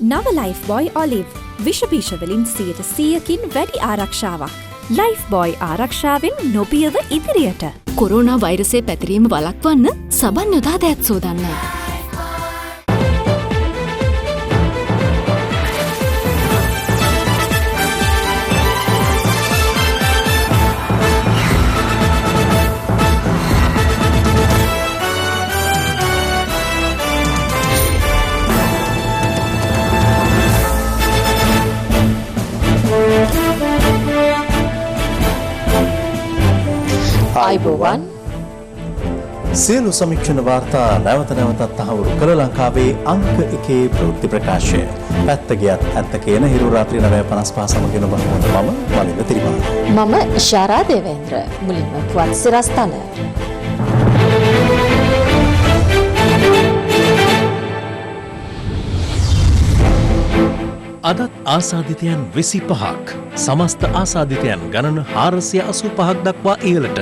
නව life බොයි olive විෂබීෂ වලින් 100%කින් වැඩි ආරක්ෂාවක්. ලයිෆ් බොයි ආරක්ෂාවෙන් නොපියව ඉදිරියට. කොරෝනා වෛරසය පැතිරීම වළක්වන්න සබන් යොදා දෑත් සෝදන්න. ආයුබෝවන් සියලු සමීක්ෂණ වාර්තා නැවත නැවතත් තහවුරු කළ ලංකාවේ අංක 1 ප්‍රවෘත්ති ප්‍රකාශය. පැත්ත ගියත් ඇත්ත කියන හිරු රාත්‍රී 9:55 සමගින බහුමත මම වලින්ද තිරිමා. මම ඉෂාරා දේවේන්ද්‍ර. මුලින්ම පුවත් සිරස්තල. අදත් ආසාදිතයන් 25ක් සමස්ත ආසාදිතයන් ගණන 485ක් දක්වා ඉහළට.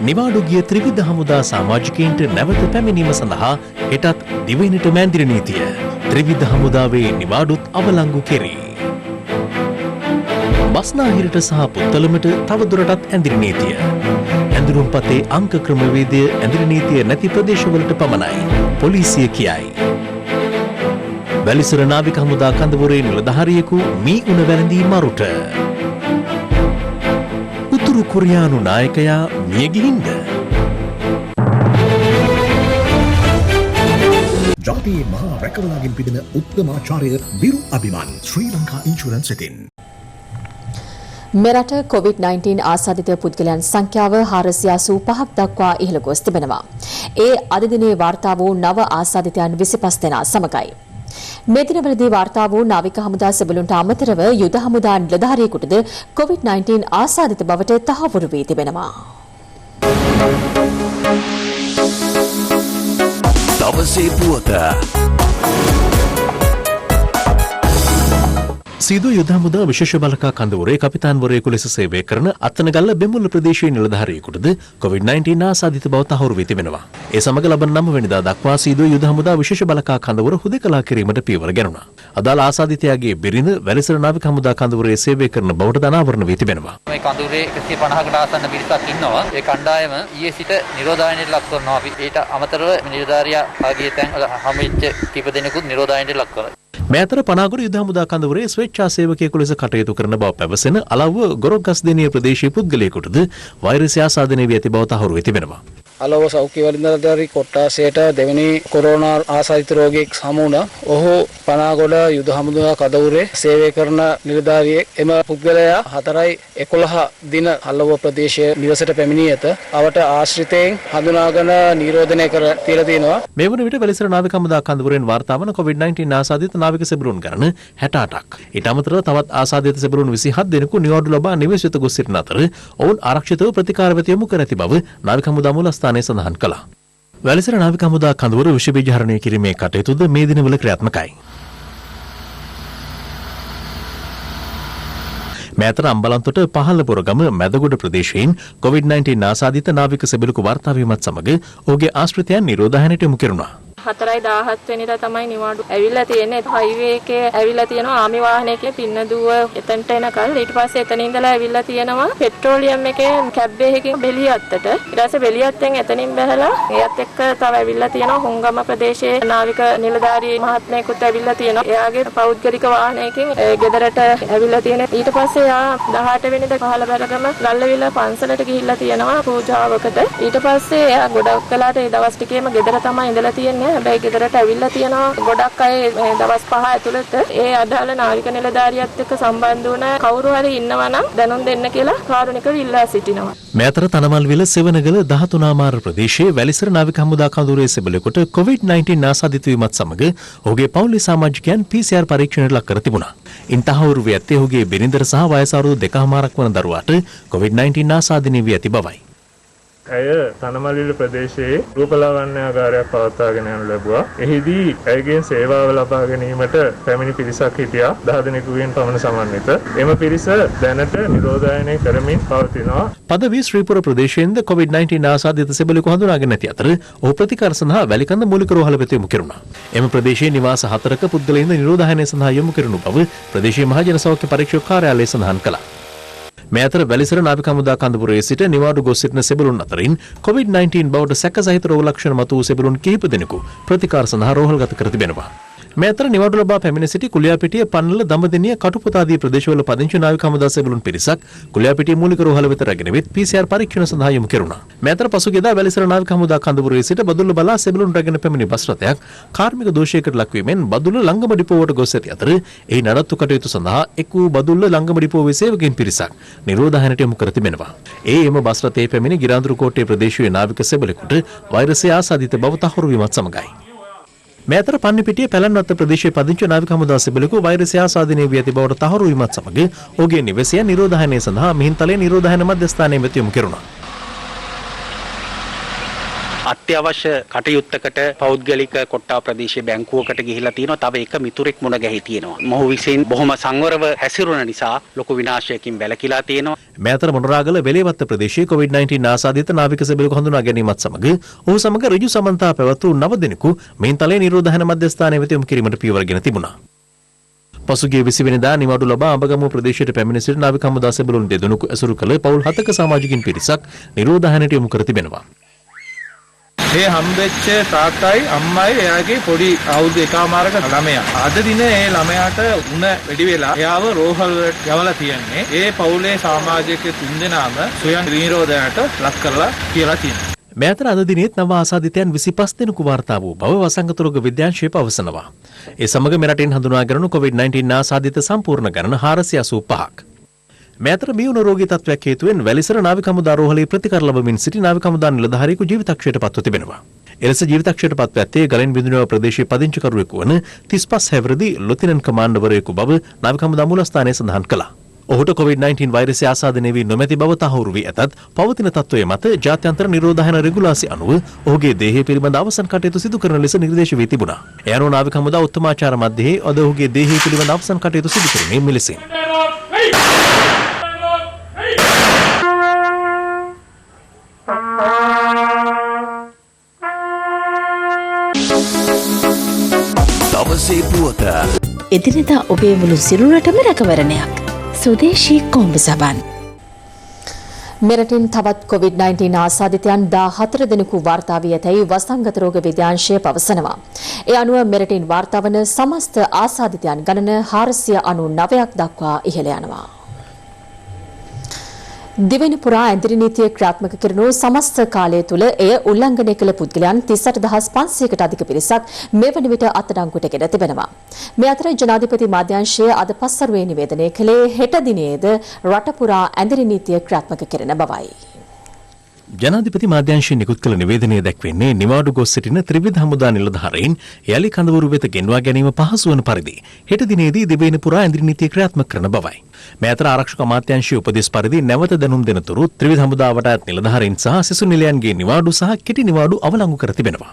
නිවාඩු ගිය ත්‍රිවිධ හමුදා සමාජිකයින්ට නැවත පැමිණීම සඳහා හෙටත් දිවයිනට මැදිරි නීතිය ත්‍රිවිධ හමුදාවේ නිවාඩුත් අවලංගු කෙරේ. බස්නාහිරට සහ පුත්තලමට තවදුරටත් ඇඳිරි නීතිය. ඇඳුරුම්පතේ අංක ක්‍රමවේදය ඇඳිරි නීතිය නැති ප්‍රදේශවලට පමණයි පොලිසිය කියයි. වැලිසර නාවික හමුදා කඳවුරේ නිලධාරියෙකු මී උණ වැළඳී මරුට. උතුරු කොරියානු නායකයා මිය ගිහින්ද? ජාතියේ මහා රැකවලාගෙන් පිදෙන උත්තමාචාර්ය විරු අභිමාන් ශ්‍රී ලංකා ඉන්ෂුරන්ස් එකෙන්. මෙරට COVID-19 ආසාදිත පුද්ගලයන් සංඛ්‍යාව 485ක් දක්වා ඉහළ ගොස් තිබෙනවා. ඒ අද දිනේ වාර්තා වූ නව ආසාදිතයන් 25 දෙනා සමගයි. මේ දිනවලදී වාර්තා වූ නාවික හමුදා සෙබළුන්ට අමතරව යුද හමුදා නිලධාරියෙකුටද COVID-19 ආසාදිත බවට තහවුරු වී තිබෙනවා. දවසේ පුවත සීදු යුද හමුදා විශේෂ බලකා කඳවුරේ කපිතාන්වරයෙකු ලෙස සේවය කරන අත්තනගල්ල බෙමුල්ල ප්‍රදේශයේ නිලධාරියෙකුටද COVID-19 ආසාදිත බව තහවුරු වී තිබෙනවා. ඒ සමග ලබන 9 වෙනිදා දක්වා සීදු යුද හමුදා විශේෂ බලකා කඳවුර හුදකලා කිරීමට පියවර ගැනුණා. අදාළ ආසාදිතයාගේ බිරිඳ වැලිසර නාවික හමුදා කඳවුරේ සේවය කරන බවට අනාවරණ වී තිබෙනවා. මේ කඳවුරේ 150කට ආසන්න පිරිසක් ඉන්නවා. ඒ කණ්ඩායම ඊයේ සිට නිරෝධායනයට ලක් කරනවා. අපි ඊට අමතරව නිලධාරියා ආගිය තැන් හැමෙච්ච කීප දෙනෙකුත් නිරෝධායනයට ලක් කරනවා. මේ අතර පනාගොඩ යුද හමුදා කඳවුරේ ස්වේච්ඡා සේවකයෙකු ලෙස කටයුතු කරන බව පැවසෙන අලව්ව ගොරොක්ගස්දෙනිය ප්‍රදේශීය පුද්ගලයෙකුටද වෛරසය ආසාදනය වී ඇති බව තහවුරු වී තිබෙනවා. අලව සෞඛ්‍ය වලින්දාරි කොට්ටාසයට දෙවෙනි කොරෝනා ආසාදිත රෝගියෙක් හමු වුණා. ඔහු පනාගොඩ යුද හමුදා කඳවුරේ සේවය කරන නිලධාරියෙක්. එම පුද්ගලයා 4/11 දින අලව ප්‍රදේශයේ නිවසට පැමිණී ඇත. අවට ආශ්‍රිතයෙන් හඳුනාගෙන නිරෝධනය කර තියලා තියෙනවා. මේ වන විට වැලිසර නාවික හමුදා කඳවුරෙන් වාර්තා වන COVID-19 ආසාදිත නාවික සෙබළුන් ගණන 68ක්. ඊට අමතරව තවත් ආසාදිත සෙබළුන් 27 දෙනෙකු නිවාඩු ලබා නිවෙස් වෙත ගොස් සිටින අතර ඔවුන් ආරක්ෂිතව ප්‍රතිකාර වෙත යොමු කර ඇති බව නාවික හමුදා මුලස්ථානයේ සඳහන් කළා. වැලිසර නාවික හමුදා කඳවුර විෂ බීජ හරණය කිරීමේ කටයුතුද මේ දිනවල ක්‍රියාත්මකයි. මේ අතර අම්බලන්තොට පහළපොරගම මැදගොඩ ප්‍රදේශයෙන් COVID-19 ආසාදිත නාවික සෙබළුකු වාර්තා වීමත් සමග ඔහුගේ ආශ්‍රිතයන් නිරෝධායනයට යොමු කෙරුණා. 4/17 වෙනිදා තමයි නිවාඩු ඇවිල්ලා තියෙන්නේ. හයිවේ එකේ ඇවිල්ලා තියෙනවා ආමි වාහනයකින් පින්නදුව එතනට එනකල්. ඊට පස්සේ එතන ඉඳලා ඇවිල්ලා තියෙනවා පෙට්‍රෝලියම් එකේ කැබ් එකකින් බෙලියත්තට. ඊට පස්සේ බෙලියත්තෙන් එතනින් බහලා එයත් එක්ක තව ඇවිල්ලා තියෙනවා හුංගම ප්‍රදේශයේ නාවික නිලධාරී මහත්මයෙකුත් ඇවිල්ලා තියෙනවා. එයාගේ පෞද්ගලික වාහනයකින් ගෙදරට ඇවිල්ලා තියෙනවා. ඊට පස්සේ එයා 18 වෙනිදා පහළබරගම ගල්ලවිල පන්සලට ගිහිල්ලා තියෙනවා පූජාවකට. ඊට පස්සේ එයා ගොඩක් වෙලාට ඒ දවස් ටිකේම ගෙදර තමයි ඉඳලා තියෙන්නේ. හැබැයි ගෙදරට ඇවිල්ලා තියෙනවා ගොඩක් අය දවස් 5 ඇතුළත. ඒ අදාළ නාවික නිලධාරියත් එක්ක සම්බන්ධ වුණ කවුරු හරි ඉන්නවා නම් දැනුම් දෙන්න කියලා කාරුණිකව ඉල්ලා සිටිනවා. මේ අතර තනමල්විල සෙවණගල 13 ආමාර ප්‍රදේශයේ වැලිසර නාවික හමුදා කඳවුරේ සෙබළෙකුට COVID-19 ආසාදිත වීමත් සමග ඔහුගේ පවුලේ සමාජිකයන් PCR පරීක්ෂණයට ලක් කර තිබුණා. ඉන් තහවුරු වී ඇත්තේ ඔහුගේ බිරිඳට සහ වයස අවුරුදු 2කමාරක් වන දරුවාට COVID-19 ආසාදිත වී ඇති බවයි. ඇය තනමල්ලිල ප්‍රදේශයේ රූපලාවන්‍යාගාරයක් පවත්වාගෙන යනු ලැබුවා. එහිදී ඇයගෙන් සේවාව ලබා ගැනීමට පැමිණි පිරිසක් හිටියා 10 දෙනෙකුගෙන් පමණ සමන්විත. එම පිරිස දැනට නිරෝධායනය කරමින් පවතිනවා. පදවි ශ්‍රීපුර ප්‍රදේශයෙන්ද COVID-19 ආසාදිත සෙබළෙකු හඳුනාගෙන නැති අතර ඔහු ප්‍රතිකාර සඳහා වැලිකන්ද මූලික රෝහල වෙත යොමු කෙරුණා. එම ප්‍රදේශයේ නිවාස 4ක පුද්ගලයින්ද නිරෝධායනය සඳහා යොමු කෙරුණු බව ප්‍රදේශීය මහජන සෞඛ්‍ය පරීක්ෂක කාර්යාලය සඳහන් කළා. මේ අතර වැලිසර නාවික හමුදා කඳවුරේ සිට නිවාඩු ගොස් සිටින සෙබළුන් අතරින් COVID-19 බවට සැක සහිත රෝග ලක්ෂණ මතු වූ සෙබළුන් කිහිප දෙනෙකු ප්‍රතිකාර සඳහා රෝහල්ගත කර තිබෙනවා. මේ අතර නිවාඩු ලබා පැමිණ සිටි කුලියාපිටිය පන්නල දඹදෙණිය කටුපොත ආදී ප්‍රදේශවල පදිංචි නාවික හමුදා සෙබළුන් පිරිසක් කුලියාපිටිය මූලික රෝහල වෙත රැගෙන විත් PCR පරීක්ෂණ සඳහා යොමු කෙරුණා. මේ අතර පසුගියදා වැලිසර නාවික හමුදා කඳවුරේ සිට බදුල්ල බලා සෙබළුන් රැගෙන පැමිණි බස් රථයක් කාර්මික දෝෂයකට ලක්වීමෙන් බදුල්ල ලංගම ඩිපෝවට ගොස් ඇති අතර එහි නඩත්තු කටයුතු සඳහා එක් වූ බදුල්ල ලංගම ඩිපෝවේ සේවකයන් පිරිසක් නිරෝධායනයට යොමු කර තිබෙනවා. එම බස් රථයේ පැමිණි ගිරාඳුරු කෝට්ටේ ප්‍රදේශීය නාවික සෙබළෙකුට වෛරසය ආසාදිත බව තහවුරු වීමත් සමගයි. මේ අතර පන්නිපිටිය පැලන්වත්ත ප්‍රදේශයේ පදිංචි නාවික හමුදා සෙබළෙකු වෛරසය ආසාදනය වී ඇති බවට තහවුරු වීමත් සමග ඔහුගේ නිවසය නිරෝධායනය සඳහා මිහින්තලේ නිරෝධායන මධ්‍යස්ථානයේ වෙත යොමු කෙරුණා. අත්‍යවශ්‍ය කටයුත්තකට පෞද්ගලික කොට්ටා ප්‍රදේශයේ බැංකුවකට ගිහිලා තියෙනවා. තව එක මිතුරෙක් මුණ ගැහි තියෙනවා. මොහු විසින් බොහොම සංවරව හැසිරුණ නිසා ලොකු විනාශයකින් වැළකීලා තියෙනවා. මේ අතර මොනරාගල වෙලේවත්ත ප්‍රදේශයේ COVID-19 ආසාදිත නාවික සෙබළෙකු හඳුනා ගැනීමත් සමග ඔහු සමග ඍජු සමන්තා පැවතු 9 දෙනෙකු මිහින්තලේ නිරෝධායන මධ්‍යස්ථානයේ වෙත යොමු කිරීමට පියවරගෙන තිබුණා. පසුගිය 20 වෙනිදා නිවාඩු ලබා අඹගමුව ප්‍රදේශයට පැමිණ සිටි නාවික හමුදා සෙබළුන් දෙදෙනෙකු ඇසුරු කළ පවුල් 7ක සමාජිකින් පිරිසක් නිරෝධායනයට යොමු කර තිබෙනවා. මේ හම්බෙච්ච තාත්තයි අම්මයි එයාගේ පොඩි අවුරුදු 1මාරක ළමයා. අද දින ඒ ළමයාට උණ වැඩි වෙලා එයාව රෝහල් වලට යවලා තියන්නේ. ඒ පවුලේ සමාජික තුන්දෙනාම සොයන් නිරෝධයට ලක් කරලා කියලා තියෙනවා. මේ අතර අද දිනෙත් නව ආසාදිතයන් 25 දෙනෙකු වාර්තා වූ බව වසංගත රෝග විද්‍යාංශය පවසනවා. ඒ සමග මෙරටින් හඳුනාගැනුණු COVID-19 ආසාදිත සම්පූර්ණ ගණන 485ක්. මේ අතර මියුණු රෝගී තත්ත්වයක් හේතුවෙන් වැලිසර නාවික හමුදා රෝහලේ ප්‍රතිකාර ලැබමින් සිටි නාවික හමුදා නිලධාරියෙකු ජීවිතක්ෂයට පත්ව තිබෙනවා. එලෙස ජීවිතක්ෂයට පත්ව ඇත්තේ ගලෙන් බිඳුනව ප්‍රදේශයේ පදිංචිකරුවෙකු වන 35 හැවිරිදි ලොතිනන් කමාන්ඩර්වරයෙකු බව නාවික හමුදා මූලස්ථානයේ සඳහන් කළා. ඔහුට COVID-19 වෛරසය ආසාදනය වී නොමැති බව තහවුරු වී ඇතත් පවතින තත්ත්වයේ මත ජාත්‍යන්තර නිරෝධායන රෙගුලාසි අනුව ඔහුගේ දේහය පිළිබඳ අවසන් කටයුතු සිදු කරන ලෙස නිර්දේශ වී තිබුණා. ඒ අනුව නාවික හමුදා උත්තමාචාර මධ්‍යයේ අද ඔහුගේ දේහය පිළිබඳ අවසන් කටයුතු සිදු කරන්නේ මෙලෙසින්. දවසේ පුවත එදිනෙදා ඔබේ මුළු සිරුරටම රැකවරණයක්. සුදේශී කොම්බ සබන්. මෙරටින් තවත් COVID-19 ආසාදිතයන් 14 දෙනෙකු වාර්තා වී ඇතැයි වසංගත රෝග විද්‍යාංශය පවසනවා. ඒ අනුව මෙරටින් වාර්තා වන සමස්ත ආසාදිතයන් ගණන 499ක් දක්වා ඉහළ යනවා. දිවෙන පුරා ඇඳිරි නීතිය ක්‍රියාත්මක කරනු සමස්ත කාලය තුළ එය උල්ලංඝනය කළ පුද්ගලයන් 38500කට අධික පිරිසක් මෙවැනි විට අත්අඩංගුවටගෙන තිබෙනවා. මේ අතර ජනාධිපති මාධ්‍යංශය අද පස්වරුවේ නිවේදනය කළේ හෙට දිනේද රට පුරා ඇඳිරි නීතිය ක්‍රියාත්මක කරන බවයි. ජනාධිපති මාධ්‍යංශය නිකුත් කළ නිවේදනයේ දැක්වෙන්නේ නිවාඩු ගොස් සිටින ත්‍රිවිධ හමුදා නිලධාරීන් යලි කඳවුරු වෙත ගෙන්වා ගැනීම පහසු වන පරිදි හෙට දිනේදී දිවයින පුරා ඇඳිරි නීතිය ක්‍රියාත්මක කරන බවයි. මේ අතර ආරක්ෂක අමාත්‍යාංශයේ උපදෙස් පරිදි නැවත දැනුම් දෙනතුරු ත්‍රිවිධ හමුදාවට අයත් නිලධාරීන් සහ සිසු නිලයන්ගේ නිවාඩු සහ කෙටි නිවාඩු අවලංගු කර තිබෙනවා.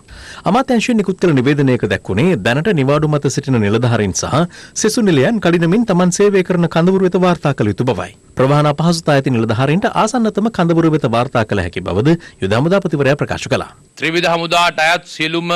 අමාත්‍යාංශය නිකුත් කළ නිවේදනයක දැක්වුණේ දැනට නිවාඩු මත සිටින නිලධාරීන් සහ සිසු නිලයන් කඩිනමින් තමන් සේවය කරන කඳවුරු වෙත වාර්තා කළ යුතු බවයි. ප්‍රවාහන අපහසුතා ඇති නිලධාරීන්ට ආසන්නතම කඳවුරු වෙත වාර්තා කළ හැකි බවද යුද හමුදාපතිවරයා ප්‍රකාශ කළා. ත්‍රිවිධ හමුදාට අයත් සියලුම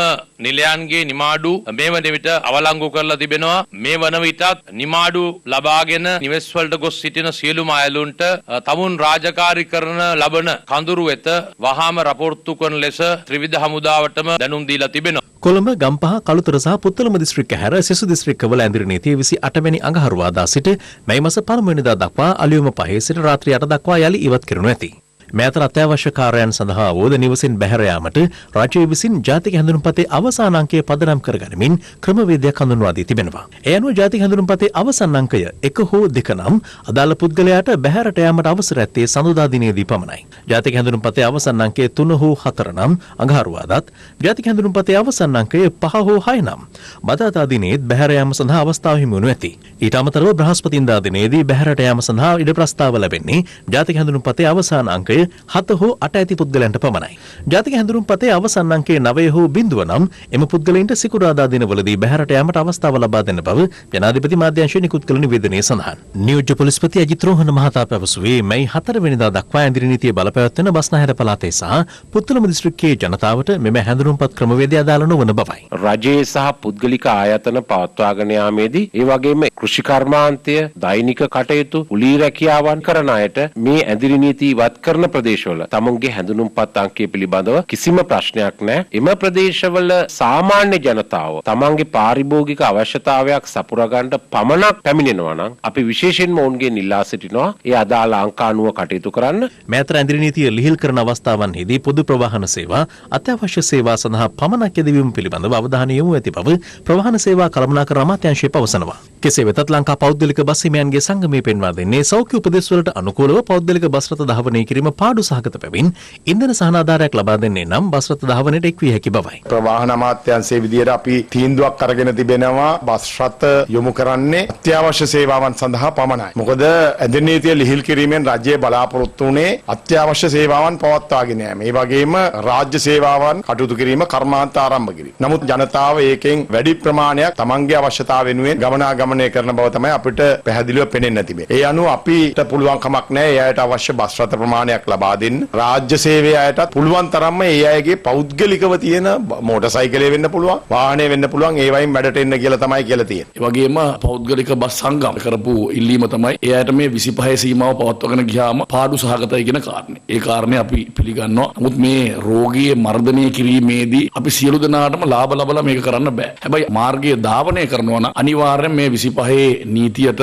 නිලයන්ගේ නිමාඩු මේ වන විට අවලංගු කරලා තිබෙනවා. මේ වන විටත් නිමාඩු ලබාගෙන නිවෙස් වලට ගොස් සිටින සියලුම අයලුන්ට තමුන් රාජකාරී කරන ලබන කඳුරු වෙත වහාම රපොර්තු කරන ලෙස ත්‍රිවිධ හමුදාවටම දැනුම් දීලා තිබෙනවා. කොළඹ ගම්පහ කළුතර සහ පුත්තලම දිස්ත්‍රික්ක හැර සෙසු දිස්ත්‍රික්කවල ඇඳිරි නීතිය 28 වෙනි අඟහරුවාදා සිට මැයි මාස 5 වෙනිදා දක්වා අලුයම 5 සිට රාත්‍රී 8 දක්වා යලි ඉවත් කරනු ඇති. මේ අතර අත්‍යවශ්‍ය කාර්යයන් සඳහා වෝද නිවසින් බැහැර යාමට රාජ්‍ය විසින් ජාතික හැඳුනුම්පතේ අවසාන අංකය පදනම් කරගනිමින් ක්‍රමවේදයක් හඳුන්වා දී තිබෙනවා. ඒ අනුව ජාතික හැඳුනුම්පතේ අවසාන අංකය 1 හෝ 2 නම් අදාළ පුද්ගලයාට බැහැරට යාමට අවසර ඇත්තේ සඳුදා දිනේදී පමණයි. ජාතික හැඳුනුම්පතේ අවසාන අංකය 3 හෝ 4 නම් අඟහරුවාදාත් ජාතික හැඳුනුම්පතේ අවසාන අංකය 5 හෝ 6 නම් බදාදා දිනේත් බැහැර යාම සඳහා අවස්ථාව හිමි වනු ඇති. ඊට අමතරව බ්‍රහස්පතින්දා දිනේදී බැහැරට යාම සඳහා ඉඩ ප්‍රස්තාව ලැබෙන්නේ ජාතික හැඳුනුම්පතේ අවසාන අංකය අංකය 7 හෝ 8 ඇති පුද්ගලයන්ට පමණයි. ජාතික හැඳුනුම්පතේ අවසන් අංකය 9 හෝ 0 නම් එම පුද්ගලයන්ට සිකුරාදා දිනවලදී බැහැරට යාමට අවස්ථාව ලබා දෙන බව ජනාධිපති මාධ්‍යංශය නිකුත් කළ නිවේදනයේ සඳහන්. නියෝජ්‍ය පොලිස්පති අජිත් රෝහණ මහතා පැවසුවේ මැයි 4 වෙනිදා දක්වා ඇඳිරි නීතිය බලපැවැත්වෙන බස්නාහිර පළාතේ සහ පුත්තලම දිස්ත්‍රික්කයේ ජනතාවට මෙම හැඳුනුම්පත් ක්‍රමවේදය අදාළ නොවන බවයි. රජයේ සහ පුද්ගලික ආයතන පවත්වාගෙන යාමේදී ඒ වගේම කෘෂි කර්මාන්තය, දෛනික කටයුතු, කුලී රැකියාවන් කරන අයට මේ ඇඳිරි නීති ඉවත් කරන ප්‍රදේශවල තමුන්ගේ හැඳුනුම්පත් අංකය පිළිබඳව කිසිම ප්‍රශ්නයක් නැහැ. එම ප්‍රදේශවල සාමාන්‍ය ජනතාව තමන්ගේ පාරිභෝගික අවශ්‍යතාවයක් සපුරා ගන්න පමණක් පැමිණෙනවා නම් අපි විශේෂයෙන්ම ඔවුන්ගේ ඉල්ලා සිටිනවා ඒ අදාළ අංක අනුව කටයුතු කරන්න. මේතර ඇඳිරි නීතිය ලිහිල් කරන අවස්ථාවන්හිදී පොදු ප්‍රවාහන සේවා, අත්‍යවශ්‍ය සේවා සඳහා පමණක් යෙදවීම පිළිබඳව අවධානය යොමු ඇති බව ප්‍රවාහන සේවා කළමනාකරණ අමාත්‍යාංශය පවසනවා. කෙසේ වෙතත් ලංකා පෞද්ගලික බස් හිමියන්ගේ සංගමයේ පෙන්වා දෙන්නේ සෞඛ්‍ය උපදෙස්වලට අනුකූලව පෞද්ගලික බස් රථ ධාවනය කිරීම පාඩු සහගත බැවින් ඉන්ධන සහනාධාරයක් ලබා දෙන්නේ නම් බස් රථ ධාවනයට එක්විය හැකි බවයි. ප්‍රවාහන අමාත්‍යාංශයේ විදියට අපි තීන්දුවක් අරගෙන තිබෙනවා බස් රථ යොමු කරන්නේ අත්‍යවශ්‍ය සේවාවන් සඳහා පමණයි. මොකද ඇඳිරි නීතිය ලිහිල් කිරීමෙන් රජය බලාපොරොත්තු වුණේ අත්‍යවශ්‍ය සේවාවන් පවත්වාගෙන යාම. ඒ වගේම රාජ්‍ය සේවාවන් කටයුතු කිරීම, කර්මාන්ත ආරම්භ කිරීම. නමුත් ජනතාව ඒකෙන් වැඩි ප්‍රමාණයක් තමන්ගේ අවශ්‍යතාව වෙනුවෙන් ගමනාගමනය කරන බව තමයි අපිට පැහැදිලිව පෙනෙන්න තිබේ. ඒ අනුව අපිට පුළුවන් කමක් නැහැ ඒ අයට අවශ්‍ය බස් රථ ප්‍රමාණයක් ලබා දෙන්න. රාජ්‍ය සේවයේ අයටත් පුළුවන් තරම්ම ඒ අයගේ පෞද්ගලිකව තියෙන මෝටර් සයිකලේ වෙන්න පුළුවන්, වාහනේ වෙන්න පුළුවන්, ඒ වයින් වැඩට එන්න කියලා තමයි කියලා තියෙන්නේ. ඒ වගේම පෞද්ගලික බස් සංගම් කරපු ඉල්ලීම තමයි ඒ අයට මේ 25 සීමාව පවත්වාගෙන ගියාම පාඩු සහගතයි කියන කාරණේ. ඒ කාරණේ අපි පිළිගන්නවා. නමුත් මේ රෝගියේ මර්ධනය කිරීමේදී අපි සියලු දෙනාටම ලාභ ලබලා මේක කරන්න බෑ. හැබැයි මාර්ගයේ ධාවනය කරනවා නම් අනිවාර්යෙන් මේ 25 නීතියට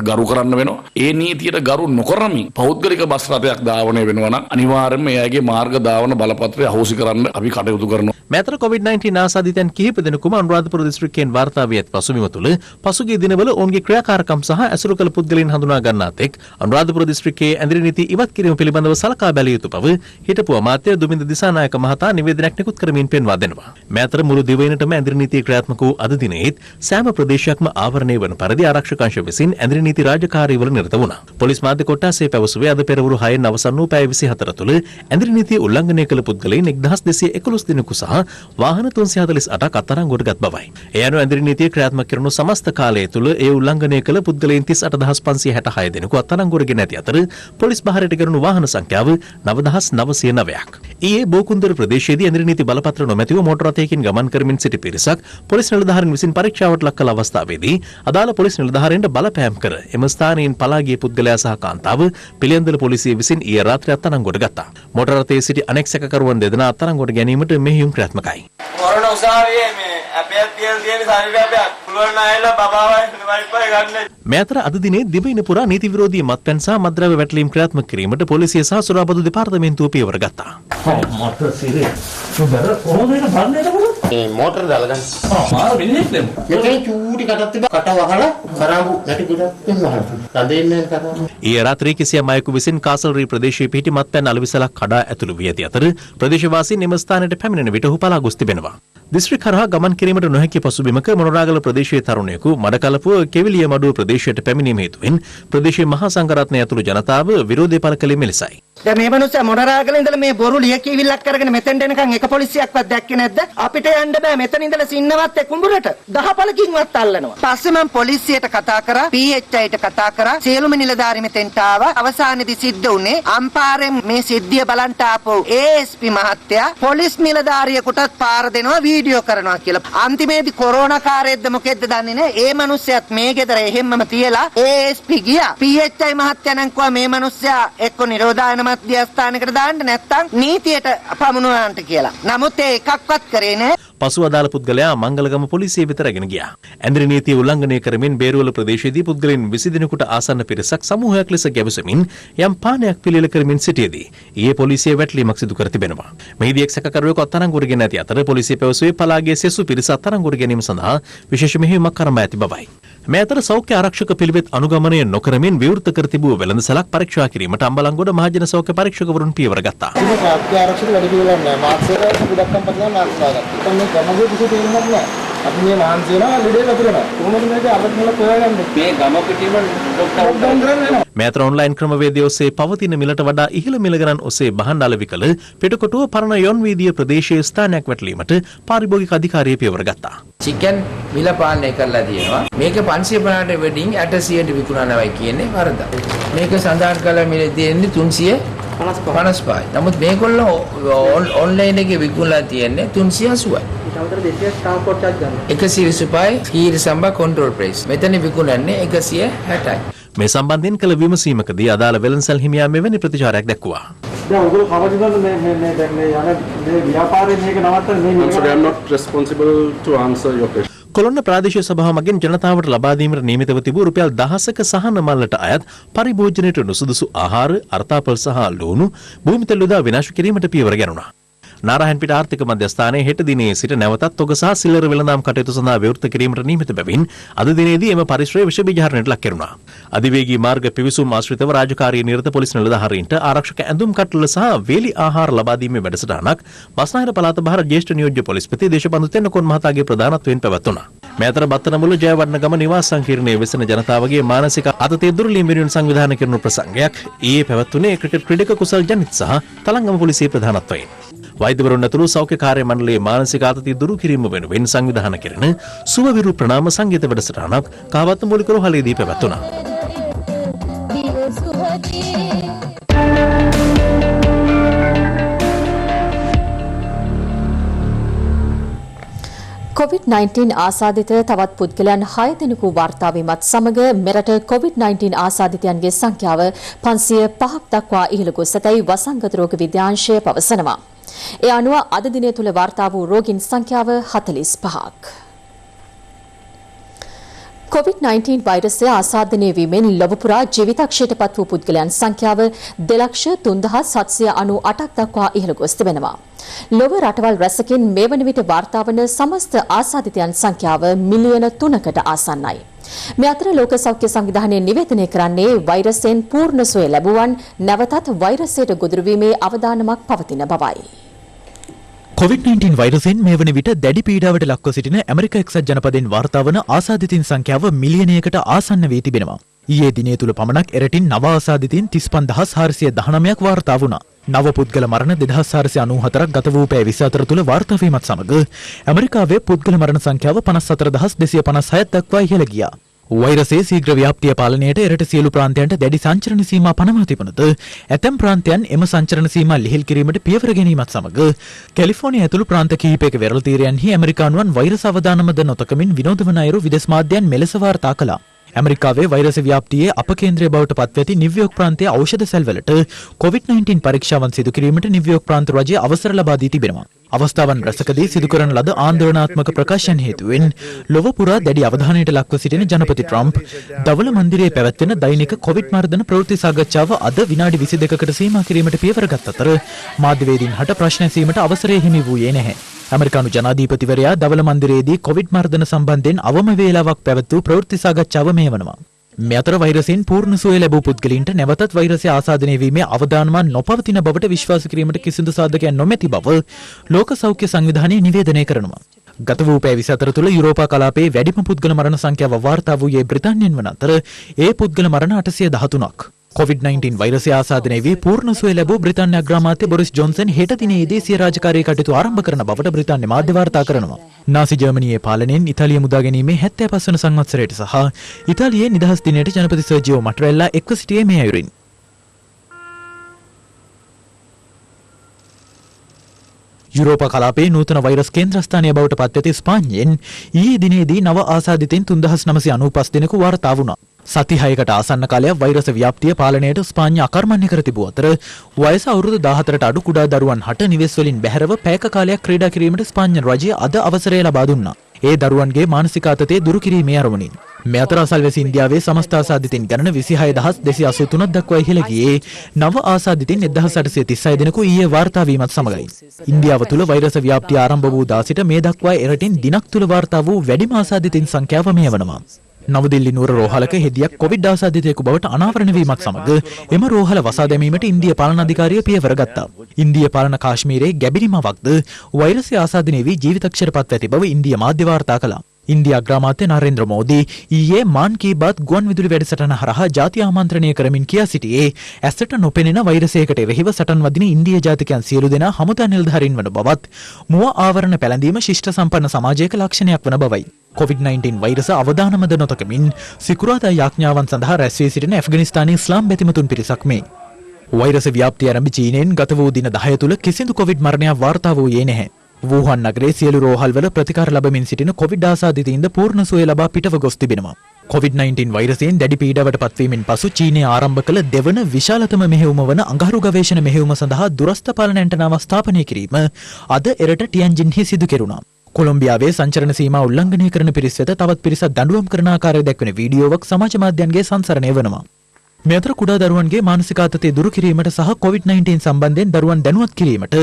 ගරු කරන්න වෙනවා. ඒ නීතියට ගරු නොකරමින් පෞද්ගලික බස් රථයක් ධාවනය වෙනවා නම් අනිවාර්යෙන්ම එයාගේ මාර්ග ධාවන බලපත්‍රය අහෝසි කරන්න අපි කටයුතු කරනවා. මේතර COVID-19 ආසාදිතයන් කිහිප දෙනෙකුම අනුරාධපුර දිස්ත්‍රික්කයෙන් වාර්තා වී ඇති පසුබිම තුළ පසුගිය දිනවල ඔවුන්ගේ ක්‍රියාකාරකම් සහ ඇසුරු කළ පුද්ගලයන් හඳුනා ගන්නා තෙක් අනුරාධපුර දිස්ත්‍රික්කයේ ඇඳිරි නීති ඉවත් කිරීම පිළිබඳව සලකා බැලිය යුතු බව හිටපු අමාත්‍ය දුමින්ද දිසානායක මහතා නිවේදනයක් නිකුත් කරමින් පෙන්වා දෙනවා. මේතර මුළු දිවයිනටම ඇඳිරි නීතිය ක්‍රියාත්මක වූ අද දිනේත් සෑම ප්‍රදේශයක්ම ආවරණය වන පරිදි ආරක්ෂක අංශ විසින් ඇඳිරි නීති රාජකාරීවල නිරත වුණා. පොලිස් මාධ්‍ය කොට්ටාසේ පැවසුවේ අද පෙරවරු 6න් අවසන් වූ පැය 24 තුළ ඇඳිරි නීතිය උල්ලංඝනය කළ පුද්ගලයන් 1211 දෙනෙකු සහ වාහන 348ක් අත්අඩංගුවට ගත් බවයි. ඒ අනුව ඇඳිරි නීතිය ක්‍රියාත්මක කරන සමස්ත කාලය තුළ ඒ උල්ලංඝනය කළ පුද්ගලයන් 38566 දෙනෙකු අත්අඩංගුවට ගෙන ඇති අතර පොලිස් බහරට ගෙනුණු වාහන සංඛ්‍යාව 9909ක්. ඊයේ බෝකුන්දර ප්‍රදේශයේදී ඇඳිරි නීති බලපත්‍ර නොමැතිව මෝටර රථයකින් ගමන් කරමින් සිටි පිරිසක් පොලිස් නිලධාරීන් විසින් පරීක්ෂාවට ලක් කළ අවස්ථාවේදී අදාළ පොලිස් නිලධාරීන්ට බලපෑම් කර එම ස්ථානයෙන් පලා ගිය පුද්ගලයා සහ කාන්තාව පිළියන්දල පොලිසිය විසින් ඊයේ රාත්‍රියේ අත්අඩංගුවට ගත්තා. මෝටර රථයේ සිටි අනෙක් සැකකරුවන් දෙදෙනා අත්අඩංගුවට ගැනීමට මෙහෙයුම් ක්‍රියාත්මකයි. වරණ උසාවියේ මේ අපේත් තියන ශරීරයක් පුළුවන් අයලා බබාවයි වයිපයි ගන්න. මේ අතර අද දිනේ දිවයින පුරා නීති විරෝධී මත්පැන් සහ මත්ද්‍රව්‍ය වැටලීම් ක්‍රියාත්මක කිරීමට පොලිසිය සහ සුරාබදු දෙපාර්තමේන්තුව පියවර ගත්තා. මෝටර සිරේ සුබර කොහොමද බලන්නේ නේද? මේ මෝටර දාලා ගන්න. මාර වෙන්නේ නැද්ද? මෙතන චූටි කටක් තිබ්බ කට වහලා කරාඹු නැටි ගොඩක් වෙනවා. රඳෙන්නේ කරා. ඊයේ රාත්‍රියේ කිසියම් අයෙකු විසින් කාසල්රී ප්‍රදේශයේ පිහිටි මත්පැන් අලවිසලක් කඩා ඇතුළු වී ඇති අතර ප්‍රදේශවාසීන් එම ස්ථානයට පැමිණෙන විට ඔහු පලා ගොස් තිබෙනවා. දිස්ත්‍රික් හරහා ගමන් කිරීමට නොහැකි පසුබිමක මොනරාගල ප්‍රදේශයේ තරුණයෙකු මඩකලපුව කෙවිලිය මඩුව ප්‍රදේශයට පැමිණීම හේතුවෙන් ප්‍රදේශයේ මහා සංඝරත්නය ඇතුළු ජනතාව විරෝධය පළ කළේ මෙලෙසයි. දැන් මේ මනුස්සයා මොනරාගල ඉඳලා මේ බොරු ලියකියවිල්ලක් කරගෙන මෙතෙන්ට එනකන් එක පොලිසියක්වත් දැක්කේ නැද්ද? අපිට යන්න බෑ මෙතන ඉඳලා සින්නවත් කුඹුරට 10 පළකින්වත් අල්ලනවා. පස්සේ මම පොලිසියට කතා කරා, PHIට කතා කරා, සියලුම නිලධාරි මෙතෙන්ට ආවා. අවසානයේදී සිද්ධ වුණේ අම්පාරෙන් මේ සිද්ධිය බලන්ට ආපු ASP මහත්තයා පොලිස් නිලධාරියෙකුටත් පාර දෙනවා වීඩියෝ කරනවා කියලා. අන්තිමේදී කොරෝනා කාර්යයේද මොකෙද්ද දන්නේ නැහැ. ඒ මනුස්සයාත් මේ ගෙදර එහෙම්මම තියලා ASP ගියා. PHI මහත්තයා නම් කිව්වා මේ මනුස්සයා එක්ක නිරෝධායන මධ්‍යස්ථානයකට දාන්න නැත්නම් නීතියට පමුණුවන්නට කියලා. නමුත් ඒ එකක්වත් කරේ නැහැ. පසු අදාළ පුද්ගලයා මංගලගම පොලිසිය වෙත රැගෙන ගියා. ඇඳිරි නීතිය උල්ලංඝනය කරමින් බේරුවල ප්‍රදේශයේදී පුද්ගලයන් 20 දෙනෙකුට ආසන්න පිරිසක් සමූහයක් ලෙස ගැවසෙමින් යම් පානයක් පිළියෙල කරමින් සිටියේදී ඊයේ පොලිසිය වැටලීමක් සිදු කර තිබෙනවා. මෙහිදී එක් සැකකරුවෙකු අත්අඩංගුවට ගෙන ඇති අතර පොලිසිය පැවසුවේ පලාගේ සෙසු පිරිස අත්අඩංගුවට ගැනීම සඳහා විශේෂ මෙහෙයුමක් කරමු ඇති බවයි. මේ අතර සෞඛ්‍ය ආරක්ෂක පිළිවෙත් අනුගමනය නොකරමින් විවෘත කර තිබූ වෙළඳසැලක් පරීක්ෂා කිරීමට අම්බලන්ගොඩ මහජන සෞඛ්‍ය පරීක්ෂකවරුන් පියවර ගත්තා. සෞඛ්‍ය ආරක්ෂක වැඩි පිළිවෙලක් නැහැ. මාක්ස් එක සුදුක්කම් පදලා මාක්ස් දාගත්තා. මේ ක්‍රමවේද කිසි තේරුමක් නැහැ. අපි මේ මාන්සි වෙනවා ලෙඩේ වතුරනවා. කොහොමද මේක අලක්මල හොයාගන්නේ? මේ ගම පිටින්ම ලොක්ඩවුන් කරන්නේ. මේතර ඔන්ලයින් ක්‍රමවේදය ඔස්සේ පවතින මිලට වඩා ඉහළ මිල ගණන් ඔස්සේ බහන් අලෙවි කළ පිටකොටුව පරණ යොන් වීදිය ප්‍රදේශයේ ස්ථානයක් වැටලීමට පාරිභෝගික අධිකාරිය පියවර ගත්තා. චිකන් මිල පාලනය කරලා තියෙනවා. මේක 550ට වෙඩින් 800ට විකුණනවායි කියන්නේ වරද. මේක සඳහන් කළ මිල තියෙන්නේ 355යි. නමුත් මේගොල්ලෝ ඔන්ලයින් එකේ විකුණලා තියෙන්නේ 380යි. ඊට අමතරව 200ක් ට්‍රාන්ස්පෝර්ට් චාර්ජ් ගන්නවා. 125යි හීර සම්බා කන්ට්‍රෝල් ප්‍රයිස්. මෙතන විකුණන්නේ 160යි. මේ සම්බන්ධයෙන් කළ විමසීමකදී අදාළ වෙළඳසල් හිමියා මෙවැනි ප්‍රතිචාරයක් දැක්වුවා. දැන් ඔයගොල්ලෝ කවදාද මේ දැන් මේ යන ව්‍යාපාරේ මේක නවත්තන්නේ මේ sorry I'm not responsible to answer your question. Kolonna ප්‍රාදේශීය සභාව මගින් ජනතාවට ලබා දීමට නියමිතව තිබූ රුපියල් 10ක සහන මල්ලට අයත් පරිභෝජනයට නුසුදුසු ආහාර, අර්ථාපල් සහ ලුණු භූමි තෙල් යොදා විනාශ කිරීමට පියවර ගැනුණා. නාරායන්පිට ආර්ථික මධ්‍යස්ථානයේ හෙට දිනේ සිට නැවතත් තොග සහ සිල්ලර වෙළඳාම් කටයුතු සඳහා විවෘත කිරීමට නියමිත බැවින් අද දිනේදී එම පරිශ්‍රය විෂ බීජහරණයට ලක් කෙරුණා. අධිවේගී මාර්ග පිවිසුම් ආශ්‍රිතව රාජකාරී නිරත පොලිස් නිලධාරීන්ට ආරක්ෂක ඇඳුම් කට්ටල සහ වේලි ආහාර ලබා දීමේ වැඩසටහනක් බස්නාහිර පළාත බහර ජ්‍යෙෂ්ඨ නියෝජ්‍ය පොලිස්පති දේශපන්දු තෙන්නකෝන් මහතාගේ ප්‍රධානත්වයෙන් පැවැත්වුණා. මේ අතර බත්තනමුල්ල ජයවර්ණගම නිවාස සංකීර්ණයේ වෙසෙන ජනතාවගේ මානසික අතතිය දුර්ලභ වෙනුවෙන් සංවිධානය කරන ප්‍රසංගයක් ඊයේ පැවැත්වුණේ ක්‍රිකට් ක්‍රීඩක කුසල් ජනිත් සහ තලංගම පොලිසිය ප්‍රධානත්වයෙන්. වෛද්‍යවරුන් ඇතුළු සෞඛ්‍ය කාර්ය මණ්ඩලයේ මානසික ආතතිය දුරු කිරීම වෙනුවෙන් සංවිධානය කරන සුවවිරු ප්‍රණාම සංගීත වැඩසටහනක් කාවත්ත මූලික රෝහලේදී පැවැත්වුණා. COVID-19 ආසාදිත තවත් පුද්ගලයන් 6 දෙනෙකු වාර්තා වීමත් සමග මෙරට COVID-19 ආසාදිතයන්ගේ සංඛ්‍යාව 505ක් දක්වා ඉහළ ගොස් ඇතැයි වසංගත රෝග විද්‍යාංශය පවසනවා. ඒ අනුව අද දිනය තුළ වාර්තා වූ රෝගීන් සංඛ්‍යාව 45ක්. COVID-19 වෛරසය ආසාදනය වීමෙන් ලොව පුරා ජීවිතක්ෂයට පත් වූ පුද්ගලයන් සංඛ්‍යාව 2,3798ක් දක්වා ඉහළ ගොස් තිබෙනවා. ලොව රටවල් රැසකින් මේ වන විට වාර්තා වන සමස්ත ආසාදිතයන් සංඛ්‍යාව මිලියන 3කට ආසන්නයි. මේ අතර ලෝක සෞඛ්‍ය සංවිධානය නිවේදනය කරන්නේ වෛරසයෙන් පූර්ණ සුවය ලැබුවන් නැවතත් වෛරසයට ගොදුරු වීමේ අවදානමක් පවතින බවයි. COVID-19 වෛරසයෙන් මේ වන විට දැඩි පීඩාවට ලක්ව සිටින ඇමරික එක්සත් ජනපදයෙන් වාර්තා වන ආසාදිතින් සංඛ්‍යාව මිලියනයකට ආසන්න වී තිබෙනවා. ඊයේ දිනය තුල පමණක් එරටින් නව ආසාදිතින් 35419ක් වාර්තා වුණා. නව පුද්ගල මරණ 2494ක් ගත වූ පැය 24 තුල වාර්තා වීමත් සමග ඇමරිකාවේ පුද්ගල මරණ සංඛ්‍යාව 54256ක් දක්වා ඉහළ ගියා. වෛරසයේ ශීඝ්‍ර ව්‍යාප්තිය පාලනයට එරට සියලු ප්‍රාන්තයන්ට දැඩි සංචරණ සීමා පනවා තිබුණද ඇතැම් ප්‍රාන්තයන් එම සංචරණ සීමා ලිහිල් කිරීමට පියවර ගැනීමත් සමග කැලිෆෝනියා ඇතුළු ප්‍රාන්ත කිහිපයක වෙරළ තීරයන්හි ඇමරිකානුවන් වෛරස අවදානමද නොතකමින් විනෝද වන අයුරු විදේශ මාධ්‍යයන් මෙලෙස වාර්තා කළා. ඇමරිකාවේ වෛරස ව්‍යාප්තියේ අපකේන්ද්‍රය බවට පත්ව ඇති නිව්යෝක් ප්‍රාන්තයේ ඖෂධ සැල්වලට COVID-19 පරීක්ෂාවන් සිදු කිරීමට නිව්යෝක් ප්‍රාන්ත රජය අවසර ලබා දී තිබෙනවා. අවස්ථාවන් රැසකදී සිදු කරන ලද ආන්දෝලනාත්මක ප්‍රකාශන හේතුවෙන් ලොව පුරා දැඩි අවධානයට ලක්ව සිටින ජනපති ට්‍රම්ප් දවල මන්දිරයේ පැවැත්වෙන දෛනික කොවිඩ් මර්ධන ප්‍රවෘත්ති සාකච්ඡාව අද විනාඩි 22කට සීමා කිරීමට පියවර ගත් අතර මාධ්‍යවේදීන් හට ප්‍රශ්න ඇසීමට අවසරය හිමි වූයේ නැහැ. ඇමරිකානු ජනාධිපතිවරයා දවල මන්දිරයේදී කොවිඩ් මර්ධන සම්බන්ධයෙන් අවම වේලාවක් පැවැත් වූ ප්‍රවෘත්ති සාකච්ඡාව මෙහෙවනවා. මේ අතර වෛරසයෙන් පූර්ණ සුවය ලැබූ පුද්ගලයින්ට නැවතත් වෛරසය ආසාදනය වීමේ අවදානමක් නොපවතින බවට විශ්වාස කිරීමට කිසිදු සාධකයක් නොමැති බව ලෝක සෞඛ්‍ය සංවිධානය නිවේදනය කරනවා. ගත වූ පැය 24 තුළ යුරෝපා කලාපයේ වැඩිම පුද්ගල මරණ සංඛ්‍යාව වාර්තා වූයේ බ්‍රිතාන්‍යයෙන් වන අතර ඒ පුද්ගල මරණ 813ක්. COVID-19 වෛරසය ආසාදනය වී පූර්ණ සුවය ලැබූ බ්‍රිතාන්‍ය අග්‍රාමාත්‍ය බොරිස් ජොන්සන් හෙට දිනේදී සිය රාජකාරී කටයුතු ආරම්භ කරන බවට බ්‍රිතාන්‍ය මාධ්‍ය වාර්තා කරනවා. නාසි ජර්මනියේ පාලනයෙන් ඉතාලිය මුදා ගැනීමේ 75 වන සංවත්සරයට සහ ඉතාලියේ නිදහස් දිනයට ජනපති සර්ජියෝ මටරෙල්ලා එක්ව සිටියේ මේ අයුරින්. යුරෝපා කලාපයේ නූතන වෛරස් කේන්ද්‍රස්ථානය බවට පත් ඇති ස්පාඤ්ඤයෙන් ඊයේ දිනේදී නව ආසාදිතයින් 3995 දෙනෙකු වාර්තා වුණා. සති 6කට ආසන්න කාලයක් වෛරස ව්‍යාප්තිය පාලනයට ස්පාඤ්ඤ අකර්මණ්‍ය කර තිබූ අතර වයස අවුරුදු 14ට අඩු කුඩා දරුවන් හට නිවෙස් වලින් බැහැරව පැයක කාලයක් ක්‍රීඩා කිරීමට ස්පාඤ්ඤ රජය අද අවසරය ලබා දුන්නා. ඒ දරුවන්ගේ මානසික ආතතිය දුරු කිරීමේ අරමුණින්. මේ අතර අසල්වැසි ඉන්දියාවේ සමස්ත ආසාදිතින් ගණන 26283ක් දක්වා ඉහළ ගියේ නව ආසාදිතින් 1836 දෙනෙකු ඊයේ වාර්තා වීමත් සමගයි. ඉන්දියාව තුළ වෛරස ව්‍යාප්තිය ආරම්භ වූ දා සිට මේ දක්වා එරටින් දිනක් තුළ වාර්තා වූ වැඩිම ආසාදිතින් සංඛ්‍යාව මෙය වනවා. නවදිල්ලි නුවර රෝහලක හෙදියක් කොවිඩ් ආසාදිතයෙකු බවට අනාවරණ වීමත් සමග එම රෝහල වසා දැමීමට ඉන්දිය පාලන අධිකාරිය පියවර ගත්තා. ඉන්දිය පාලන කාශ්මීරයේ ගැබිරිමවක්ද වෛරසය ආසාදනය වී ජීවිතක්ෂරපත් ඇති බව ඉන්දිය මාධ්‍ය වාර්තා කළා. ඉන්දියා අග්‍රාමාත්‍ය නරේන්ද්‍ර මෝදී ඊයේ මාන් කී බාත් ගුවන් විදුලි වැඩසටහන හරහා ජාතිය ආමන්ත්‍රණය කරමින් කියා සිටියේ ඇසට නොපෙනෙන වෛරසයකට එරෙහිව සටන් වදින ඉන්දියා ජාතිකයන් සියලු දෙනා හමුදා නිලධාරීන් වන බවත් මුව ආවරණ පැළඳීම ශිෂ්ට සම්පන්න සමාජයක ලක්ෂණයක් වන බවයි. COVID-19 වෛරස අවදානමද නොතකමින් සිකුරාදා යාඥාවන් සඳහා රැස් වී සිටින ඇෆ්ගනිස්තානයේ ඉස්ලාම් බැතිමතුන් පිරිසක් මේ වෛරස ව්‍යාප්තිය ආරම්භ චීනයෙන් ගත වූ දින 10 තුල කිසිදු කොවිඩ් මරණයක් වාර්තා වූයේ නැහැ. වූහන් නගරයේ සියලු රෝහල්වල ප්‍රතිකාර ලැබමින් සිටින කොවිඩ් ආසාදිතයින්ද පූර්ණ සුවය ලබා පිටව ගොස් තිබෙනවා. COVID-19 වෛරසයෙන් දැඩි පීඩාවට පත්වීමෙන් පසු චීනය ආරම්භ කළ දෙවන විශාලතම මෙහෙයුම වන අඟහරු ගවේෂණ මෙහෙයුම සඳහා දුරස්ථ පාලන ඇන්ටනාව ස්ථාපනය කිරීම අද එරට ටියන්ජින්හි සිදු කෙරුණා. කොලොම්බියාවේ සංචරණ සීමා උල්ලංඝනය කරන පිරිස් වෙත තවත් පිරිසක් දඬුවම් කරන ආකාරය දැක්වෙන වීඩියෝවක් සමාජ මාධ්‍යයන්ගේ සංසරණය වෙනවා. මේ අතර කුඩා දරුවන්ගේ මානසික ආතතිය දුරු කිරීමට සහ COVID-19 සම්බන්ධයෙන් දරුවන් දැනුවත් කිරීමට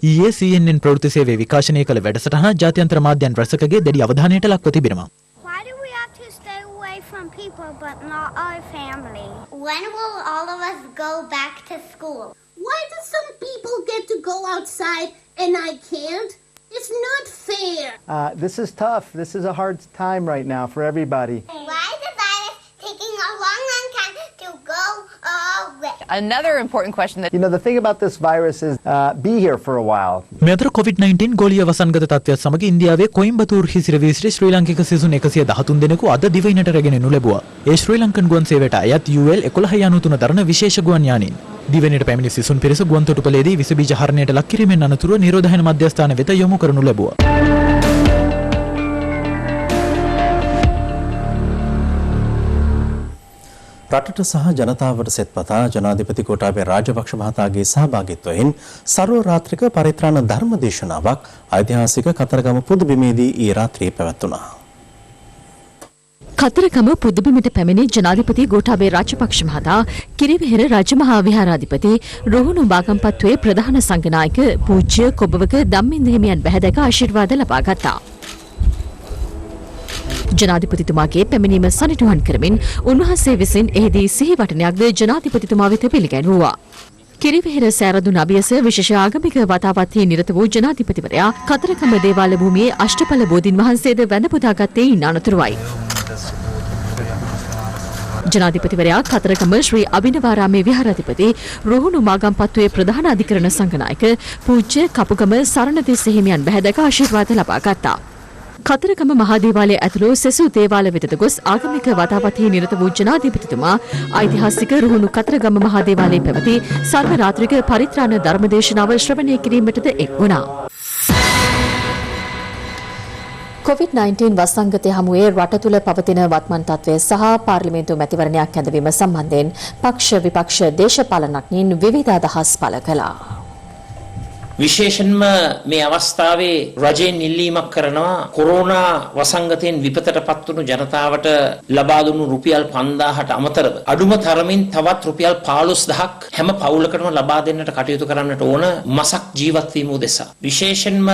ඊයේ CNN ප්‍රවෘත්ති සේවයේ විකාශනය කළ වැඩසටහන ජාත්‍යන්තර මාධ්‍යයන් රැසකගේ දැඩි අවධානයට ලක්ව තිබෙනවා. Why do we have to stay away from people but not our family? When will all of us go back to school? Why do some people get to go outside and I can't? It's not fair. This is tough. This is a hard time right now for everybody. Why is the virus taking a long time to go away? Another important question that the thing about this virus is be here for a while. මේ අතර COVID-19 ගෝලීය වසංගත තත්ත්වයත් සමග ඉන්දියාවේ කොයිම්බතූර්හි සිරවී සිටි ශ්‍රී ලාංකික සිසුන් 113 දෙනෙකු අද දිවයිනට රැගෙන එනු ලැබුවා. ඒ ශ්‍රී ලංකන් ගුවන් සේවයට අයත් UL 1193 දරන විශේෂ ගුවන් යානයෙන් දිවයිනට පැමිණි සිසුන් පිරිස ගුවන් තොටුපළේදී විස බීජ හරණයට ලක් කිරීමෙන් අනතුරුව නිරෝධායන මධ්‍යස්ථාන වෙත යොමු කරනු ලැබුවා. රටට සහ ජනතාවට සෙත්පතා ජනාධිපති ගෝඨාභය රාජපක්ෂ මහතාගේ සහභාගීත්වයෙන් සර්ව රාත්‍රික පරිත්‍රාණ ධර්ම දේශනාවක් ඓතිහාසික කතරගම පුදුබිමේදී ඊ රාත්‍රියේ පැවැත්වුණා. කතරගම පුදුබිමට පැමිණි ජනාධිපති ගෝඨාභය රාජපක්ෂ මහතා කිරිවෙහෙර රජමහා විහාරාධිපති රුහුණු බාගම්පත්තුවේ ප්‍රධාන සංඝනායක පූජ්‍ය කොබවක ධම්මින්ද හිමියන් බැහැදක ආශිර්වාද ලබා ගත්තා. ජනාධිපතිතුමාගේ පැමිණීම සනිටුහන් කරමින් උන්වහන්සේ විසින් එහිදී සිහි වටනයක්ද ජනාධිපතිතුමා වෙත පිළිගැන්වුවා. කිරිවෙහෙර සෑරදුන් අභියස විශේෂ ආගමික වතාවත්හි නිරත වූ ජනාධිපතිවරයා කතරගම දේවාල භූමියේ අෂ්ටඵල බෝධීන් වහන්සේද වැඳ පුදාගත්තේ ඉන් අනතුරුවයි. ජනාධිපතිවරයා කතරගම ශ්‍රී අභිනවාරාමේ විහාරාධිපති රුහුණු මාගම්පත්තුවේ ප්‍රධාන අධිකරණ සංඝනායක පූජ්‍ය කපුගම සරණතිස්ස හිමියන් බැහැදක ආශිර්වාද ලබා ගත්තා. කතරගම මහදේවාලය ඇතුළු සෙසු දේවාල වෙතද ගොස් ආගමික වතාවත්හි නිරත වූ ජනාධිපතිතුමා ඓතිහාසික රුහුණු කතරගම මහදේවාලයේ පැවති සර්ව රාත්‍රික පරිත්‍රාණ ධර්මදේශනාව ශ්‍රවණය කිරීමටද එක් වුණා. COVID-19 වසංගතය හමුවේ රට තුළ පවතින වත්මන් තත්ත්වය සහ පාර්ලිමේන්තු මැතිවරණයක් ඇඳවීම සම්බන්ධයෙන් පක්ෂ විපක්ෂ දේශපාලනඥයින් විවිධ අදහස් පළ කළා. විශේෂයෙන්ම මේ අවස්ථාවේ රජයෙන් ඉල්ලීමක් කරනවා කොරෝනා වසංගතයෙන් විපතටපත් වුණු ජනතාවට ලබා දුන්නු රුපියල් 5000ට අමතරව අඩුම තරමින් තවත් රුපියල් 15000ක් හැම පවුලකටම ලබා දෙන්නට කටයුතු කරන්නට ඕන මසක් ජීවත් වීම උදෙසා. විශේෂයෙන්ම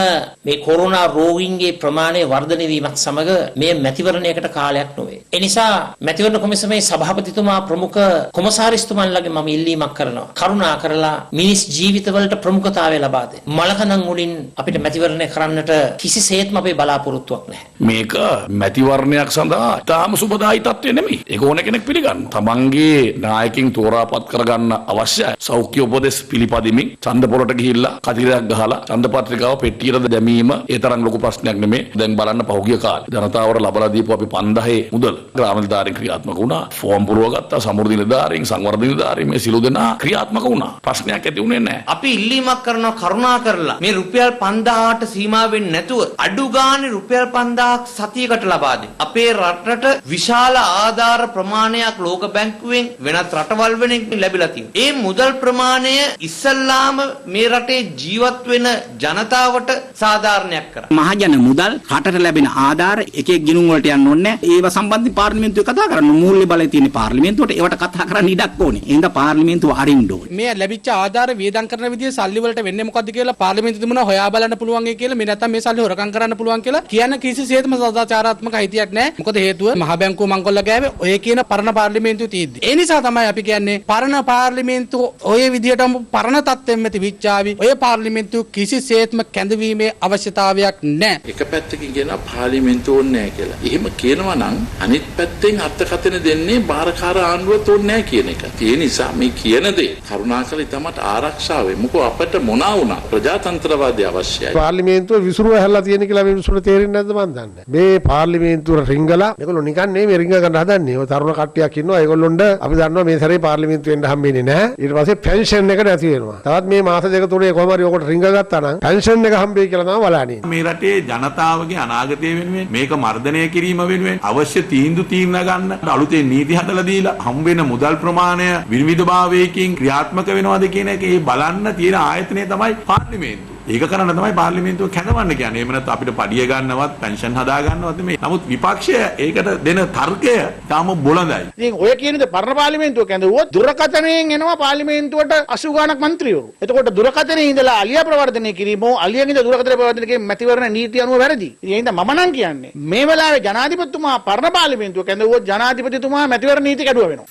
මේ කොරෝනා රෝගීන්ගේ ප්‍රමාණය වර්ධනය වීමත් සමග මේ මැතිවරණයකට කාලයක් නොවේ. ඒ නිසා මැතිවරණ කොමිසමේ සභාපතිතුමා ප්‍රමුඛ කොමසාරිස්තුමන්ලගේ මම ඉල්ලීමක් කරනවා. කරුණා කරලා මිනිස් ජීවිතවලට ප්‍රමුඛතාවය ලබා දෙන්න. මලකඳන් වලින් අපිට මැතිවරණය කරන්නට කිසිසේත්ම අපේ බලාපොරොත්තුවක් නැහැ. මේක මැතිවරණයක් සඳහා තාම සුබදායි තත්ත්වය නෙමෙයි. ඒක ඕන කෙනෙක් පිළිගන්න. තමන්ගේ නායකින් තෝරාපත් කරගන්න අවශ්‍ය සෞඛ්‍ය උපදෙස් පිළිපදිමින් ඡන්ද පොරට ගිහිල්ලා කතිරයක් ගහලා ඡන්ද පත්‍රිකාව පෙට්ටියට දැමීම ඒ තරම් ලොකු ප්‍රශ්නයක් නෙමෙයි. දැන් බලන්න පහුගිය කාලේ ජනතාවට ලබා දීපු අපි 5000 මුදල් ග්‍රාම නිලධාරීන් ක්‍රියාත්මක වුණා. ෆෝම් පුරවගත්තා. සමෘද්ධි නිලධාරීන් සංවර්ධන නිලධාරීන් මේ සිළු දෙනා ක්‍රියාත්මක වුණා. ප්‍රශ්නයක් ඇති වුණේ නැහැ. අපි ඉල්ලීමක් කරනවා කරුණා කරලා මේ රුපියල් 5000ට සීමා වෙන්නේ නැතුව අඩු ගානේ රුපියල් 5000ක් සතියකට ලබා දෙන්න. අපේ රටට විශාල ආධාර ප්‍රමාණයක් ලෝක බැංකුවෙන් වෙනත් රටවල් වලින් ලැබිලා තියෙනවා. ඒ මුදල් ප්‍රමාණය ඉස්සල්ලාම මේ රටේ ජීවත් වෙන ජනතාවට සාධාරණයක් කරා. මහජන මුදල් රටට ලැබෙන ආධාර එකෙක් ගිණුම් වලට යන්න ඕනේ නැහැ. ඒව සම්බන්ධයෙන් පාර්ලිමේන්තුවේ කතා කරන්න මූල්‍ය බලය තියෙන පාර්ලිමේන්තුවට ඒවට කතා කරන්න ඉඩක් ඕනේ. එහෙනම් පාර්ලිමේන්තුව අරින්න ඕනේ. මේ ලැබිච්ච ආධාර වේදම් කරන විදිය සල්ලි වලට වෙන්නේ මොකද්ද කියලා පාර්ලිමේන්තුවේ තිබුණා හොයා බලන්න පුළුවන් කියලා මේ නැත්තම් මේ සල්ලි හොරකම් කරන්න පුළුවන් කියලා කියන කිසිසේත්ම සදාචාරාත්මක අයිතියක් නැහැ. මොකද හේතුව මහ බැංකුව මංකොල්ල ගෑවේ ඔය කියන පරණ පාර්ලිමේන්තුවේ තියෙද්දි. ඒ නිසා තමයි අපි කියන්නේ පරණ පාර්ලිමේන්තුව ඔය විදිහටම පරණ තත්ත්වෙම තිබිච්චාවි. ඔය පාර්ලිමේන්තුව කිසිසේත්ම කැඳවීමේ අවශ්‍යතාවයක් නැහැ. එක පැත්තකින් කියන පාර්ලිමේන්තුව ඕනේ නැහැ කියලා. එහෙම කියනවා නම් අනිත් පැත්තෙන් අර්ථකථන දෙන්නේ බාරකාර ආණ්ඩුවත් ඕනේ නැහැ කියන එක. ඒ නිසා මේ කියන දේ කරුණාකර ඉතමට ආරක්ෂා වෙමු. මොකෝ අපිට මොනවා වුණා ප්‍රජාතන්ත්‍රවාදය අවශ්‍යයි. පාර්ලිමේන්තුව විසිරුව හැල්ලා තියෙන කියලා මේ විසිරුව තේරෙන්නේ නැද්ද මන් දන්නේ. මේ පාර්ලිමේන්තුව රිංගලා මේගොල්ලෝ නිකන් නෙමෙයි රිංග ගන්න හදන්නේ. ඔය තරුණ කට්ටියක් ඉන්නවා. ඒගොල්ලොන්ට අපි දන්නවා මේ සැරේ පාර්ලිමේන්තුව එන්න හම්බෙන්නේ නැහැ. ඊට පස්සේ පෙන්ෂන් එක නැති වෙනවා. තවත් මේ මාස දෙක තුනේ කොහම හරි ඔකට රිංග ගත්තා නම් පෙන්ෂන් එක හම්බෙයි කියලා තමයි බලන්නේ. මේ රටේ ජනතාවගේ අනාගතය වෙනුවෙන් මේක මර්ධනය කිරීම වෙනුවෙන් අවශ්‍ය තීන්දුව ගන්න අලුතෙන් නීති හදලා දීලා හම්බ වෙන මුදල් ප්‍රමාණය විවිධභාවයකින් ක්‍රියාත්මක වෙනවද කියන එක ඒ බලන්න තියෙන ආයතනය තමයි පාර්ලිමේන්තුව. ඒක කරන්න තමයි පාර්ලිමේන්තුව කැඳවන්න කියන්නේ. එහෙම නැත්නම් අපිට පඩිය ගන්නවත් පෙන්ෂන් හදා ගන්නවත් නෙමෙයි. නමුත් විපක්ෂය ඒකට දෙන තර්කය තාම බොළඳයි. ඉතින් ඔය කියන දේ පරණ පාර්ලිමේන්තුව කැඳවුවොත් දුරකථනයෙන් එනවා පාර්ලිමේන්තුවට 80 ගණක් മന്ത്രിවරු. එතකොට දුරකථනයේ ඉඳලා අලියා ප්‍රවර්ධනය කිරීම අලියගේ දුරකථන ප්‍රවර්ධනය කිරීම මැතිවරණ නීතිය අනුව වැරදි. ඒ හින්දා මම නම් කියන්නේ මේ වෙලාවේ ජනාධිපතිතුමා පරණ පාර්ලිමේන්තුව කැඳවුවොත් ජනාධිපතිතුමා මැතිවරණ නීති කැඩුවා වෙනවා.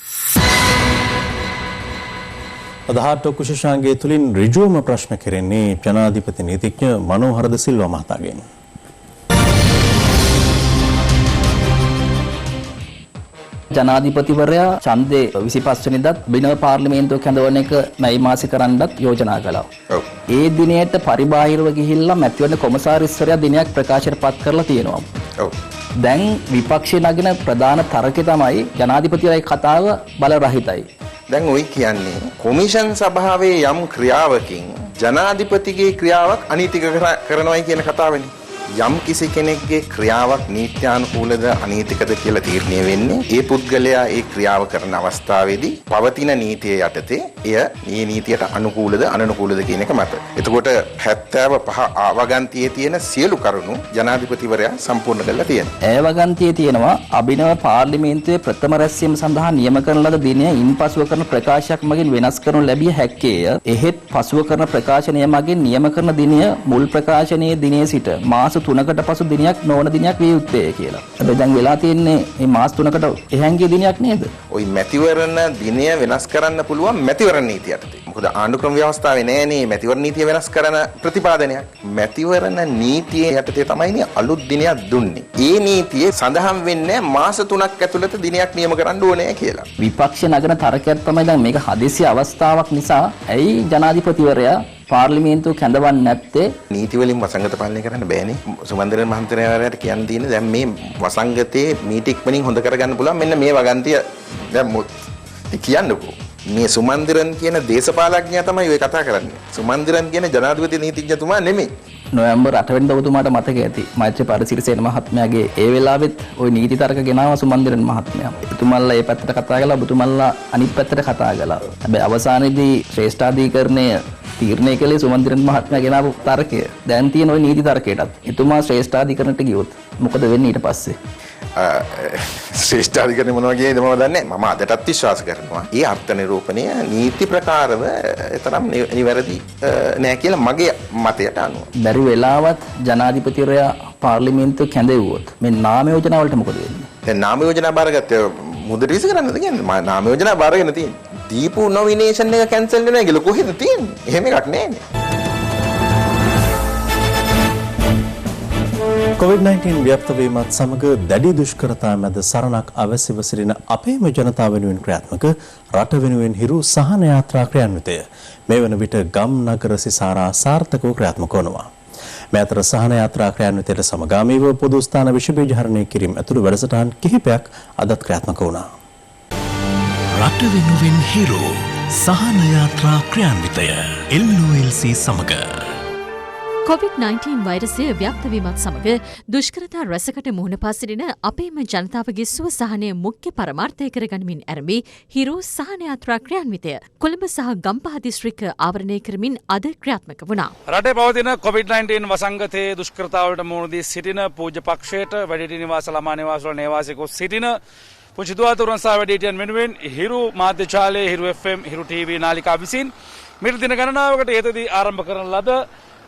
අදහට කුෂශාංගයේ තුලින් ඍජුවම ප්‍රශ්න කෙරෙන්නේ ජනාධිපති නීතිඥ මනෝහර ද සිල්වා මහතාගෙන්. ජනාධිපතිවරයා ඡන්දේ 25 වෙනිදාත් බිනව පාර්ලිමේන්තුව කැඳවන එක මැයි මාසේ කරන්නත් යෝජනා කළා. ඒ දිනයට පරිබාහිරව ගිහිල්ලා මැතිවරණ කොමසාරිස්වරයා දිනයක් ප්‍රකාශයට පත් කරලා තියෙනවා. දැන් විපක්ෂය නගින ප්‍රධාන තර්කය තමයි ජනාධිපතිවරයාගේ කතාව බල රහිතයි. දැන් ඔයි කියන්නේ කොමිෂන් සභාවේ යම් ක්‍රියාවකින් ජනාධිපතිගේ ක්‍රියාවක් අනීතික කරනවායි කියන කතාවනේ. යම් කිසි කෙනෙක්ගේ ක්‍රියාවක් නීත්‍යානුකූලද අනීතිකද කියලා තීරණය වෙන්නේ ඒ පුද්ගලයා ඒ ක්‍රියාව කරන අවස්ථාවේදී පවතින නීතිය යටතේ එය මේ නීතියට අනුකූලද අනනුකූලද කියන එක මත. එතකොට 75 ආවගන්තියේ තියෙන සියලු කරුණු ජනාධිපතිවරයා සම්පූර්ණ කරලා තියෙනවා. ආවගන්තියේ තියෙනවා අභිනව පාර්ලිමේන්තුවේ ප්‍රථම රැස්වීම සඳහා නියම කරන ලද දිනය ඉන්පසුව කරන ප්‍රකාශයක් මගින් වෙනස් කරනු ලැබිය හැක්කේය. එහෙත් පසුව කරන ප්‍රකාශනය මගින් නියම කරන දිනය මුල් ප්‍රකාශනයේ දිනේ සිට මාස 3කට පසු දිනයක් නොවන දිනයක් විය යුත්තේ කියලා. හැබැයි දැන් වෙලා තියෙන්නේ මේ මාස 3කට එහැංගිය දිනයක් නේද? ওই මැතිවරණ දිනය වෙනස් කරන්න පුළුවන් මැතිවරණ නීතිය යටතේ. මොකද ආණ්ඩුක්‍රම ව්‍යවස්ථාවේ නෑනේ මැතිවරණ නීතිය වෙනස් කරන ප්‍රතිපාදනයක්. මැතිවරණ නීතිය යටතේ තමයි අලුත් දිනයක් දුන්නේ. ඒ නීතියේ සඳහන් වෙන්නේ මාස 3ක් ඇතුළත දිනයක් නියම කරන්න ඕනේ කියලා. විපක්ෂ නගන තර්කයක් තමයි දැන් මේක හදිසි අවස්ථාවක් නිසා ඇයි ජනාධිපතිවරයා පාර්ලිමේන්තුව කැඳවන්නේ නැත්තේ? නීති වලින් වසංගත පාලනය කරන්න බෑනේ. සුමන්දිරන් මහත්මයාට කියන්න තියෙන්නේ දැන් මේ වසංගතේ මීට ඉක්මනින් හොඳ කරගන්න පුළුවන් මෙන්න මේ වගන්තිය දැන් කියන්නකෝ. මේ සුමන්දිරන් කියන දේශපාලඥයා තමයි ඔය කතා කරන්නේ. සුමන්දිරන් කියන ජනාධිපති නීතිඥතුමා නෙමෙයි. නොවැම්බර් 8 වෙනිදා ඔබතුමාට මතක ඇති මෛත්‍රී පරිසිරිසේන මහත්මයාගේ ඒ වෙලාවෙත් ওই නීති තර්ක ගෙනාවා සුමන්දිරන් මහත්මයා. එතුමන්ලා ඒ පැත්තට කතා කළා ඔබතුමන්ලා අනිත් පැත්තට කතා කළා. හැබැයි අවසානයේදී ශ්‍රේෂ්ඨාධිකරණය තීරණය කළේ සුමන්දිරන් මහත්මයා ගෙනාවු තර්කය. දැන් තියෙන ওই නීති තර්කයටත් එතුමා ශ්‍රේෂ්ඨාධිකරණයට ගියොත් මොකද වෙන්නේ ඊට පස්සේ? ශ්‍රේෂ්ඨාධිකරණය මොනවා කියේද මම දන්නේ නැහැ. මම අදටත් විශ්වාස කරනවා. ඒ අර්ථ නිරූපණය නීති ප්‍රකාරව තරම් නිවැරදි නෑ කියලා මගේ මතයට අනුව. බැරි වෙලාවත් ජනාධිපතිවරයා පාර්ලිමේන්තුව කැඳෙව්වොත් මේ නාම යෝජනා වලට මොකද වෙන්නේ? දැන් නාම යෝජනා බාරගත්තේ මුදට විස කරන්නද කියන්නේ? නාම යෝජනා බාරගෙන තියෙන්නේ. දීපු නොමිනේෂන් එක කැන්සල් වෙනවා කියලා කොහෙද තියෙන්නේ? එහෙම එකක් නෑනේ. COVID-19 ව්‍යාප්ත වීමත් සමග දැඩි දුෂ්කරතා මැද සරණක් අවශ්‍යව සිටින අපේම ජනතාව වෙනුවෙන් ක්‍රියාත්මක රට වෙනුවෙන් හිරු සහන යාත්‍රා ක්‍රියාන්විතය මේ වන විට ගම් නගර සිසාරා සාර්ථකව ක්‍රියාත්මක වනවා. මේ අතර සහන යාත්‍රා ක්‍රියාන්විතයට සමගාමීව පොදු ස්ථාන විෂ බීජහරණය කිරීම ඇතුළු වැඩසටහන් කිහිපයක් අදත් ක්‍රියාත්මක වුණා. රට වෙනුවෙන් හිරු සහන යාත්‍රා ක්‍රියාන්විතය LOLC සමග COVID-19 වෛරසය ව්‍යාප්ත වීමත් සමග දුෂ්කරතා රැසකට මුහුණ පා සිටින අපේම ජනතාවගේ සුව සහනය මුඛ්‍ය පරමාර්ථය කරගනිමින් ආරම්භී හිරු සහන යාත්‍රා ක්‍රියාන්විතය කොළඹ සහ ගම්පහ දිස්ත්‍රික්ක ආවරණය කරමින් අද ක්‍රියාත්මක වුණා. රටේ පවතින COVID-19 වසංගතයේ දුෂ්කරතාවලට මුහුණ දී සිටින පූජ්‍ය පක්ෂයට වැඩිහිටි නිවාස ළමා නිවාස වල නේවාසිකව සිටින පුංචි දුවතුරුන් සහ වැඩිහිටියන් වෙනුවෙන් හිරු මාධ්‍ය ජාලය, හිරු FM, හිරු TV නාලිකා විසින් මිට දින ගණනාවකට ඒතදී ආරම්භ කරන ලද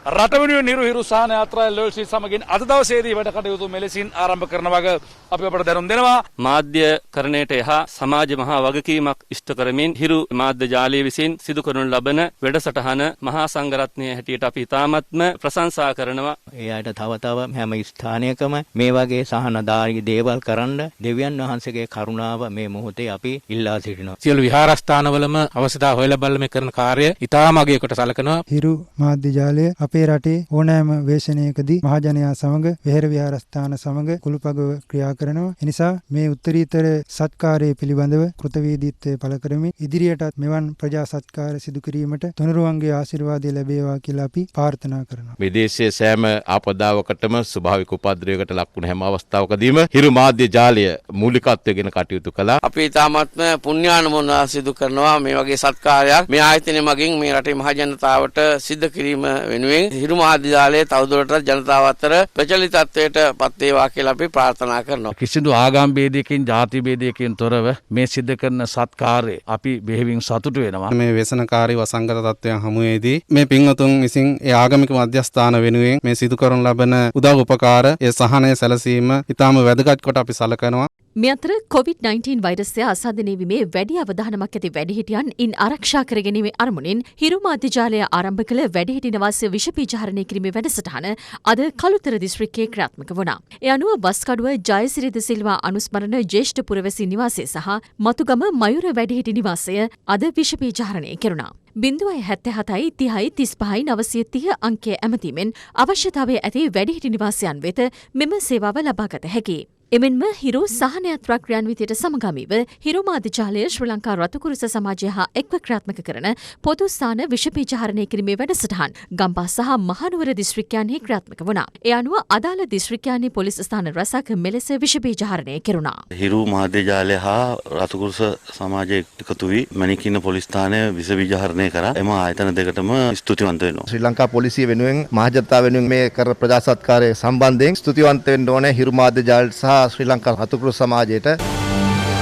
රට වෙනුවෙන් හිරු සහන යාත්‍රා LLC සමගින් අද දවසේදී වැඩ කටයුතු මෙලෙසින් ආරම්භ කරන වග අපි අපට දැනුම් දෙනවා. මාධ්‍යකරණයට එහා සමාජ මහා වගකීමක් ඉෂ්ට කරමින් හිරු මාධ්‍ය ජාලය විසින් සිදු කරනු ලබන වැඩසටහන මහා සංඝරත්නය හැටියට අපි ඉතාමත්ම ප්‍රශංසා කරනවා. ඒ අයට තව හැම ස්ථානයකම මේ වගේ සහනදායී දේවල් කරන්න දෙවියන් වහන්සේගේ කරුණාව මේ මොහොතේ අපි ඉල්ලා සිටිනවා. සියලු විහාරස්ථානවලම අවස්ථා හොයලා බලලා කරන කාර්යය ඉතාම අගයකට සලකනවා. හිරු මාධ්‍ය ජාලය අපේ රටේ ඕනෑම වේශනයකදී මහජනයා සමග වෙහෙර විහාරස්ථාන සමග කුළුපගව ක්‍රියා කරනවා. එනිසා මේ උත්තරීතර සත්කාරයේ පිළිබඳව කෘතවේදීත්වය පළ කරමින් ඉදිරියටත් මෙවන් ප්‍රජා සත්කාර සිදු කිරීමට තුනුරුවන්ගේ ආශිර්වාදය ලැබේවා කියලා අපි ප්‍රාර්ථනා කරනවා. විදේශයේ සෑම ආපදාවකටම ස්වභාවික උපද්‍රවයකට ලක් වුණ හැම අවස්ථාවකදීම හිරු මාධ්‍ය ජාලය මූලිකත්වයෙන් කටයුතු කළා. අපි ඉතාමත්ම පුණ්‍යානුමෝදනා සිදු කරනවා මේ වගේ සත්කාරයක් මේ ආයතනය මගින් මේ රටේ මහ ජනතාවට සිද්ධ කිරීම වෙනුවෙන් හිරු මාධ්‍ය ජාලය තවදුරටත් ජනතාව අතර ප්‍රචලිතත්වයට පත් වේවා කියලා අපි ප්‍රාර්ථනා කරනවා. කිසිදු ආගම් ભેදයකින් ජාති ભેදයකින් තොරව මේ සිද්ධ කරන සත්කාරය අපි බෙහෙවින් සතුටු වෙනවා. මේ ව්‍යසනකාරී වසංගත තත්ත්වයන් හමුවේදී මේ පින්වතුන් විසින් ඒ ආගමික මධ්‍යස්ථාන වෙනුවෙන් මේ සිදු කරන ලබන උදව් උපකාර ඒ සහනය සැලසීම ඉතාම වැදගත් කොට අපි සලකනවා. මේ අතර COVID-19 වෛරසය අසාධනය වීමේ වැඩි අවධානමක් ඇති වැඩිහිටියන් ඉන් ආරක්ෂා කර ගැනීමේ අරමුණින් හිරු මාධ්‍ය ජාලය ආරම්භ කළ වැඩිහිටි නිවාසය විෂ බීජහරණය කිරීමේ වැඩසටහන අද කළුතර දිස්ත්‍රික්කයේ ක්‍රියාත්මක වුණා. ඒ අනුව බස්කඩුව ජයසිරි ද සිල්වා අනුස්මරණ ජ්‍යෙෂ්ඨ පුරවැසි නිවාසය සහ මතුගම මයුර වැඩිහිටි නිවාසය අද විෂ බීජහරණය කෙරුණා. 077යි 30යි 35යි 930 අංකය ඇමතීමෙන් අවශ්‍යතාවය ඇති වැඩිහිටි නිවාසයන් වෙත මෙම සේවාව ලබාගත හැකියි. එමෙන්ම හිරු සහන යාත්‍රා ක්‍රියාන්විතයට සමගාමීව හිරු මාධ්‍ය ජාලය ශ්‍රී ලංකා රතුකුරුස සමාජය හා එක්ව ක්‍රියාත්මක කරන පොදු ස්ථාන විෂ බීජහරණය කිරීමේ වැඩසටහන් ගම්පහ සහ මහනුවර දිස්ත්‍රික්කයන්හි ක්‍රියාත්මක වුණා. ඒ අනුව අදාළ දිස්ත්‍රික්කයන්හි පොලිස් ස්ථාන රැසක් මෙලෙස විෂ බීජහරණය කෙරුණා. හිරු මාධ්‍ය ජාලය හා රතුකුරුස සමාජය එකතු වී මණිකින්න පොලිස් ස්ථානය විෂ බීජහරණය කරා. එම ආයතන දෙකටම ස්තුතිවන්ත වෙනවා. ශ්‍රී ලංකා පොලිසිය වෙනුවෙන් මහජනතාව වෙනුවෙන් මේ කර ප්‍රජා සත්කාරය සම්බන්ධයෙන් ස්තුතිවන්ත වෙන්න ඕනේ හිරු මාධ්‍ය ජාලය සහ ශ්‍රී ලංකා රතුකුරුස සමාජයට.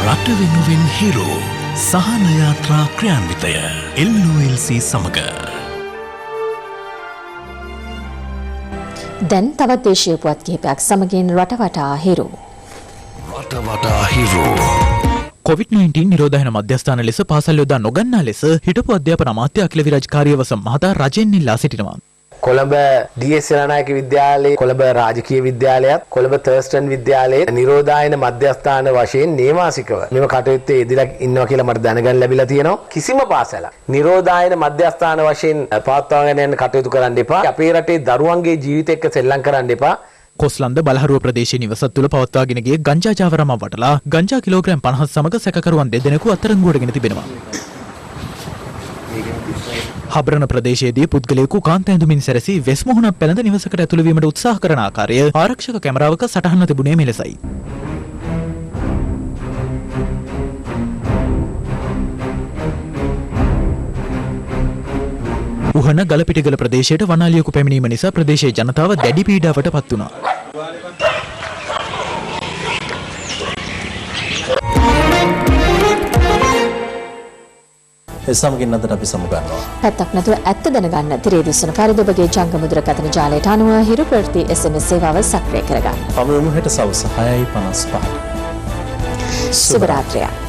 රට වෙනුවෙන් හිරු සහන යාත්‍රා ක්‍රියාන්විතය LOLC සමග. දැන් තවත් දේශීය පුවත් කිහිපයක් සමගින් රටවටා හිරු. රටවටා හිරු. COVID-19 නිරෝධායන මධ්‍යස්ථාන ලෙස පාසල් යොදා නොගන්නා ලෙස හිටපු අධ්‍යාපන අමාත්‍ය අඛිල විරාජ් කාර්යවසම් මහතා රජෙන් ඉල්ලා සිටිනවා. කොළඹ DS සේනානායක විද්‍යාලයේ කොළඹ රාජකීය විද්‍යාලයත් කොළඹ තර්ස්ටන් විද්‍යාලයේ නිරෝධායන මධ්‍යස්ථාන වශයෙන් නේවාසිකව මෙම කටයුත්තේ යෙදලා ඉන්නවා කියලා මට දැනගන්න ලැබිලා තියෙනවා. කිසිම පාසලක් නිරෝධායන මධ්‍යස්ථාන වශයෙන් පවත්වාගෙන යන කටයුතු කරන්න එපා. අපේ රටේ දරුවන්ගේ ජීවිත එක්ක සෙල්ලම් කරන්න එපා. කොස්ලන්ද බලහරුව ප්‍රදේශයේ නිවසක් තුළ පවත්වාගෙන ගිය ගංජා ජාවරම වටලා ගංජා කිලෝග්‍රෑම් 50 සමග සැකකරුවන් දෙදෙනෙකු අත්අඩංගුවටගෙන තිබෙනවා. හබරණ ප්‍රදේශයේදී පුද්ගලයෙකු කාන්ත ඇඳුමින් සැරසී වෙස් මුහුණක් පැළඳ නිවසකට ඇතුළු වීමට උත්සාහ කරන ආකාරය ආරක්ෂක කැමරාවක සටහන්ව තිබුණේ මෙලෙසයි. උහන ගලපිටිගල ප්‍රදේශයට වනාලියෙකු පැමිණීම නිසා ප්‍රදේශයේ ජනතාව දැඩි පීඩාවට පත් වුණා. එසමගින් අදට අපි සමුගන්නවා. පැත්තක් නැතුව ඇත්ත දැනගන්න තිරේ දිස්සන පරිදි ඔබගේ ජංගම දුරකථන ජාලයට අනුව හිරු ප්‍රවෘත්ති SMS සේවාව සක්‍රිය කරගන්න. පවරමු හෙට සවස් 6:55. සුබ රාත්‍රියක්.